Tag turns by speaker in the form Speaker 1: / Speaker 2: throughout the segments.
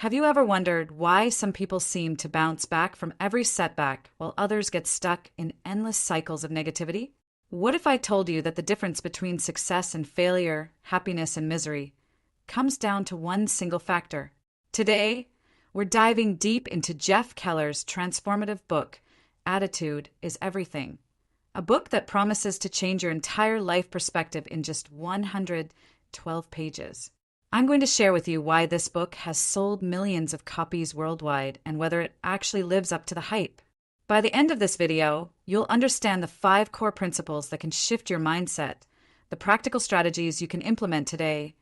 Speaker 1: Have you ever wondered why some people seem to bounce back from every setback while others get stuck in endless cycles of negativity? What if I told you that the difference between success and failure, happiness and misery, comes down to one single factor? Today, we're diving deep into Jeff Keller's transformative book, Attitude is Everything, a book that promises to change your entire life perspective in just 112 pages. I'm going to share with you why this book has sold millions of copies worldwide and whether it actually lives up to the hype. By the end of this video, you'll understand the 5 core principles that can shift your mindset, the practical strategies you can implement today,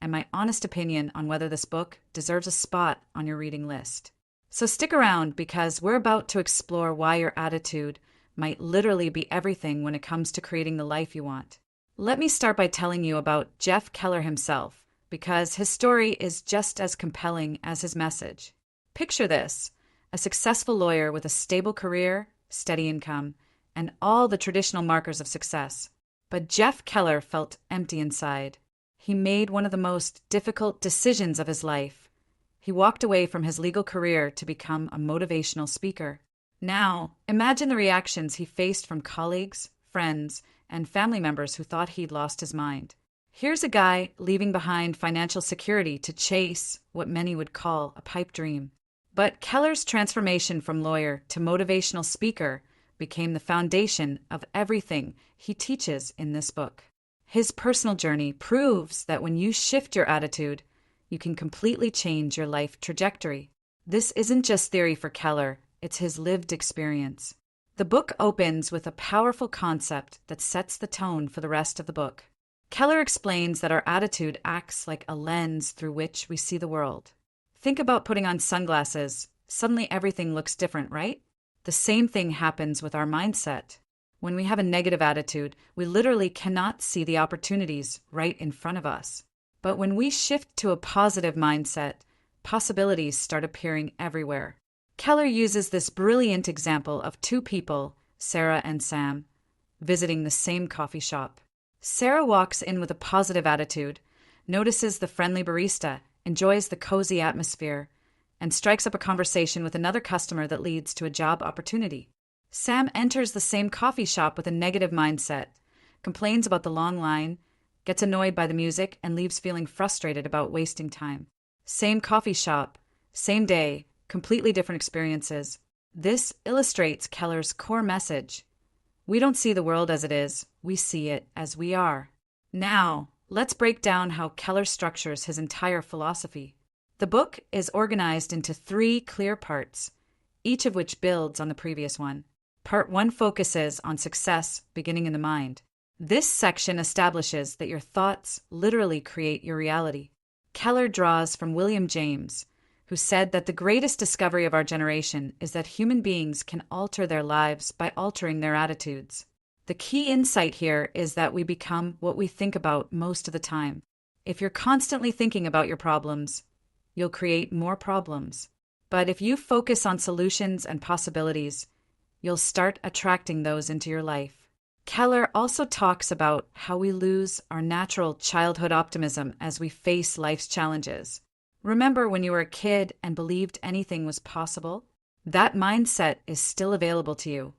Speaker 1: and my honest opinion on whether this book deserves a spot on your reading list. So stick around because we're about to explore why your attitude might literally be everything when it comes to creating the life you want. Let me start by telling you about Jeff Keller himself, because his story is just as compelling as his message. Picture this: a successful lawyer with a stable career, steady income, and all the traditional markers of success. But Jeff Keller felt empty inside. He made one of the most difficult decisions of his life. He walked away from his legal career to become a motivational speaker. Now, imagine the reactions he faced from colleagues, friends, and family members who thought he'd lost his mind. Here's a guy leaving behind financial security to chase what many would call a pipe dream. But Keller's transformation from lawyer to motivational speaker became the foundation of everything he teaches in this book. His personal journey proves that when you shift your attitude, you can completely change your life trajectory. This isn't just theory for Keller, it's his lived experience. The book opens with a powerful concept that sets the tone for the rest of the book. Keller explains that our attitude acts like a lens through which we see the world. Think about putting on sunglasses. Suddenly everything looks different, right? The same thing happens with our mindset. When we have a negative attitude, we literally cannot see the opportunities right in front of us. But when we shift to a positive mindset, possibilities start appearing everywhere. Keller uses this brilliant example of 2 people, Sarah and Sam, visiting the same coffee shop. Sarah walks in with a positive attitude, notices the friendly barista, enjoys the cozy atmosphere, and strikes up a conversation with another customer that leads to a job opportunity. Sam enters the same coffee shop with a negative mindset, complains about the long line, gets annoyed by the music, and leaves feeling frustrated about wasting time. Same coffee shop, same day, completely different experiences. This illustrates Keller's core message. We don't see the world as it is, we see it as we are. Now, let's break down how Keller structures his entire philosophy. The book is organized into 3 clear parts, each of which builds on the previous one. Part 1 focuses on success beginning in the mind. This section establishes that your thoughts literally create your reality. Keller draws from William James, who said that the greatest discovery of our generation is that human beings can alter their lives by altering their attitudes. The key insight here is that we become what we think about most of the time. If you're constantly thinking about your problems, you'll create more problems. But if you focus on solutions and possibilities, you'll start attracting those into your life. Keller also talks about how we lose our natural childhood optimism as we face life's challenges. Remember when you were a kid and believed anything was possible? That mindset is still available to you.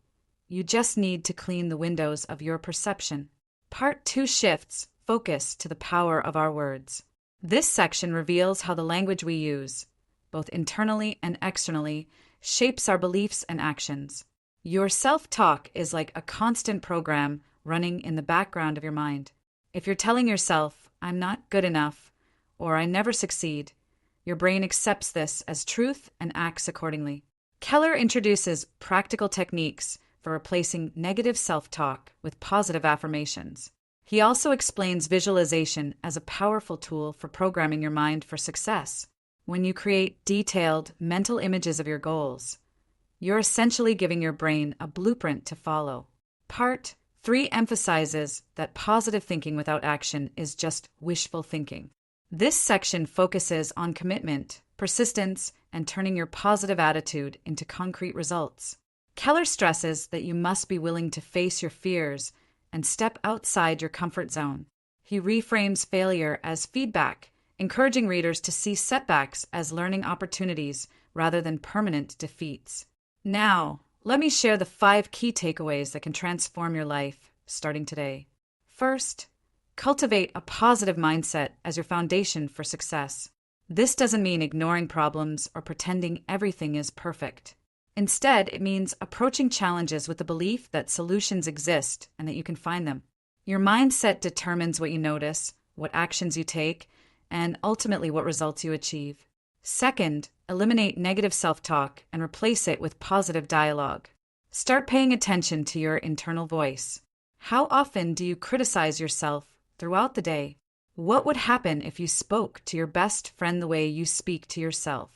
Speaker 1: You just need to clean the windows of your perception. Part 2 shifts focus to the power of our words. This section reveals how the language we use, both internally and externally, shapes our beliefs and actions. Your self-talk is like a constant program running in the background of your mind. If you're telling yourself, "I'm not good enough," or "I never succeed," your brain accepts this as truth and acts accordingly. Keller introduces practical techniques for replacing negative self-talk with positive affirmations. He also explains visualization as a powerful tool for programming your mind for success. When you create detailed mental images of your goals, you're essentially giving your brain a blueprint to follow. Part 3 emphasizes that positive thinking without action is just wishful thinking. This section focuses on commitment, persistence, and turning your positive attitude into concrete results. Keller stresses that you must be willing to face your fears and step outside your comfort zone. He reframes failure as feedback encouraging readers to see setbacks as learning opportunities rather than permanent defeats. Now, let me share the 5 key takeaways that can transform your life starting today. First, cultivate a positive mindset as your foundation for success. This doesn't mean ignoring problems or pretending everything is perfect. Instead, it means approaching challenges with the belief that solutions exist and that you can find them. Your mindset determines what you notice, what actions you take, and ultimately what results you achieve. Second, eliminate negative self-talk and replace it with positive dialogue. Start paying attention to your internal voice. How often do you criticize yourself throughout the day? What would happen if you spoke to your best friend the way you speak to yourself?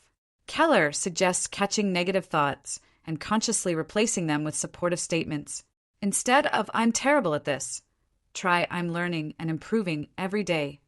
Speaker 1: Keller suggests catching negative thoughts and consciously replacing them with supportive statements. Instead of "I'm terrible at this," try "I'm learning and improving every day."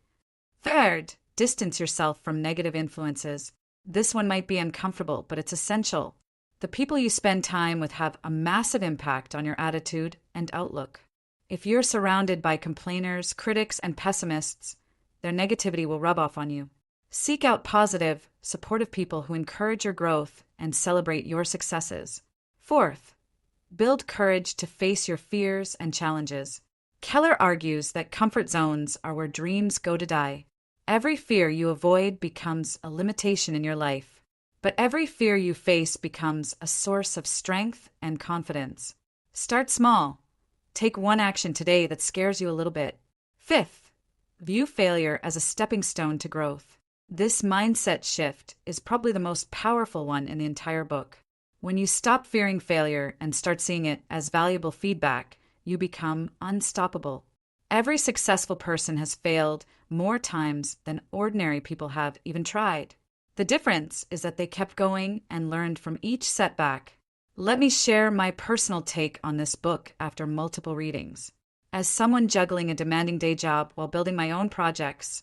Speaker 1: Third, distance yourself from negative influences. This one might be uncomfortable, but it's essential. The people you spend time with have a massive impact on your attitude and outlook. If you're surrounded by complainers, critics, and pessimists, their negativity will rub off on you. Seek out positive, supportive people who encourage your growth and celebrate your successes. Fourth, build courage to face your fears and challenges. Keller argues that comfort zones are where dreams go to die. Every fear you avoid becomes a limitation in your life, but every fear you face becomes a source of strength and confidence. Start small. Take one action today that scares you a little bit. Fifth, view failure as a stepping stone to growth. This mindset shift is probably the most powerful one in the entire book. When you stop fearing failure and start seeing it as valuable feedback, you become unstoppable. Every successful person has failed more times than ordinary people have even tried. The difference is that they kept going and learned from each setback. Let me share my personal take on this book after multiple readings. As someone juggling a demanding day job while building my own projects,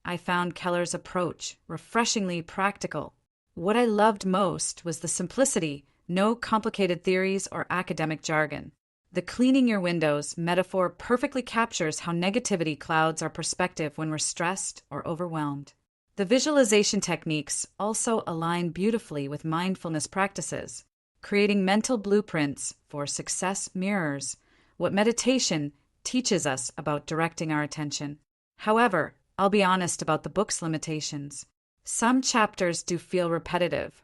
Speaker 1: I found Keller's approach refreshingly practical. What I loved most was the simplicity, no complicated theories or academic jargon. The cleaning your windows metaphor perfectly captures how negativity clouds our perspective when we're stressed or overwhelmed. The visualization techniques also align beautifully with mindfulness practices. Creating mental blueprints for success mirrors what meditation teaches us about directing our attention. However, I'll be honest about the book's limitations. Some chapters do feel repetitive,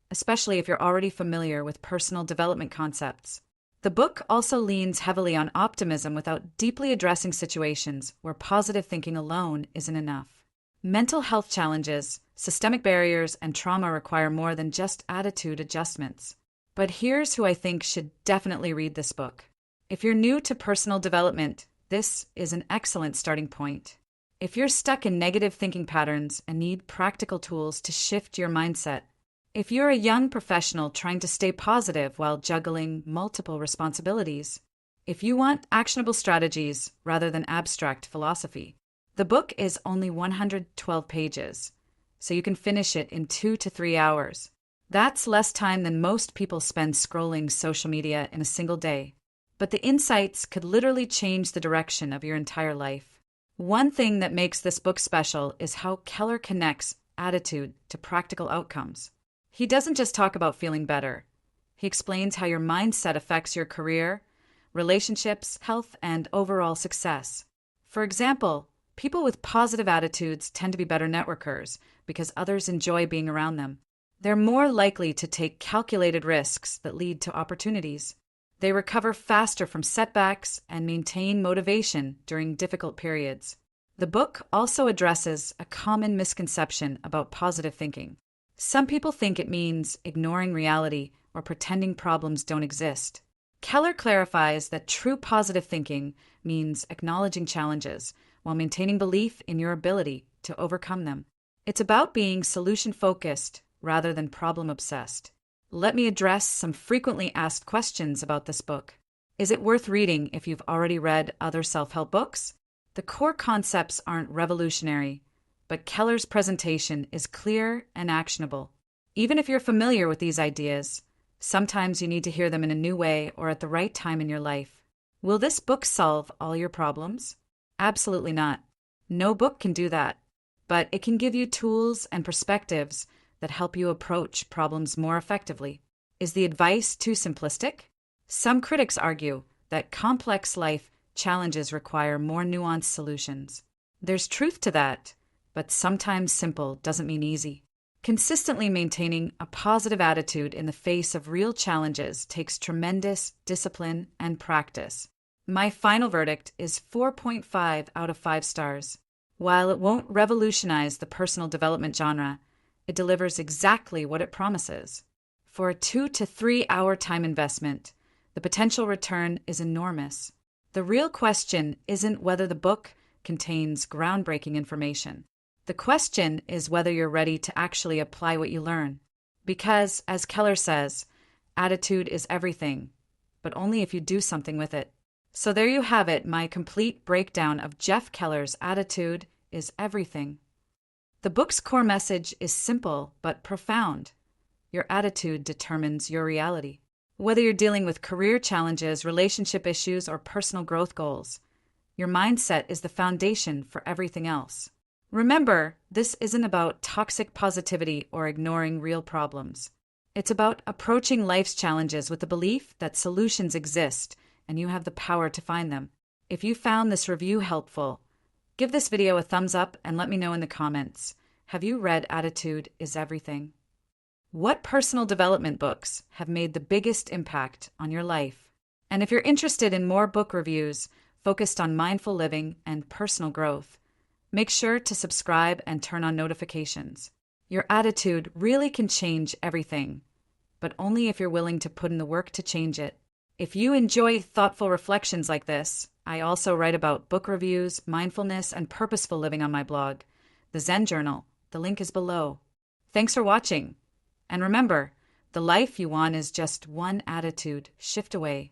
Speaker 1: especially if you're already familiar with personal development concepts. The book also leans heavily on optimism without deeply addressing situations where positive thinking alone isn't enough. Mental health challenges, systemic barriers, and trauma require more than just attitude adjustments. But here's who I think should definitely read this book. If you're new to personal development, this is an excellent starting point. If you're stuck in negative thinking patterns and need practical tools to shift your mindset, if you're a young professional trying to stay positive while juggling multiple responsibilities, if you want actionable strategies rather than abstract philosophy, the book is only 112 pages, so you can finish it in 2 to 3 hours. That's less time than most people spend scrolling social media in a single day. But the insights could literally change the direction of your entire life. One thing that makes this book special is how Keller connects attitude to practical outcomes. He doesn't just talk about feeling better. He explains how your mindset affects your career, relationships, health, and overall success. For example, people with positive attitudes tend to be better networkers because others enjoy being around them. They're more likely to take calculated risks that lead to opportunities. They recover faster from setbacks and maintain motivation during difficult periods. The book also addresses a common misconception about positive thinking. Some people think it means ignoring reality or pretending problems don't exist. Keller clarifies that true positive thinking means acknowledging challenges while maintaining belief in your ability to overcome them. It's about being solution-focused rather than problem-obsessed. Let me address some frequently asked questions about this book. Is it worth reading if you've already read other self-help books? The core concepts aren't revolutionary, but Keller's presentation is clear and actionable. Even if you're familiar with these ideas, sometimes you need to hear them in a new way or at the right time in your life. Will this book solve all your problems? Absolutely not. No book can do that. but it can give you tools and perspectives that help you approach problems more effectively. Is the advice too simplistic? Some critics argue that complex life challenges require more nuanced solutions. There's truth to that, but sometimes simple doesn't mean easy. Consistently maintaining a positive attitude in the face of real challenges takes tremendous discipline and practice. My final verdict is 4.5 out of 5 stars. While it won't revolutionize the personal development genre, it delivers exactly what it promises. For a 2 to 3 hour time investment, the potential return is enormous. The real question isn't whether the book contains groundbreaking information. The question is whether you're ready to actually apply what you learn. Because, as Keller says, attitude is everything, but only if you do something with it. So there you have it, my complete breakdown of Jeff Keller's Attitude is Everything. The book's core message is simple but profound. Your attitude determines your reality. Whether you're dealing with career challenges, relationship issues, or personal growth goals, your mindset is the foundation for everything else. Remember, this isn't about toxic positivity or ignoring real problems. It's about approaching life's challenges with the belief that solutions exist and you have the power to find them. If you found this review helpful, give this video a thumbs up and let me know in the comments. Have you read Attitude is Everything? What personal development books have made the biggest impact on your life? And if you're interested in more book reviews focused on mindful living and personal growth, make sure to subscribe and turn on notifications. Your attitude really can change everything, but only if you're willing to put in the work to change it. If you enjoy thoughtful reflections like this, I also write about book reviews, mindfulness, and purposeful living on my blog, The Zen Journal. The link is below. Thanks for watching. And remember, the life you want is just one attitude shift away.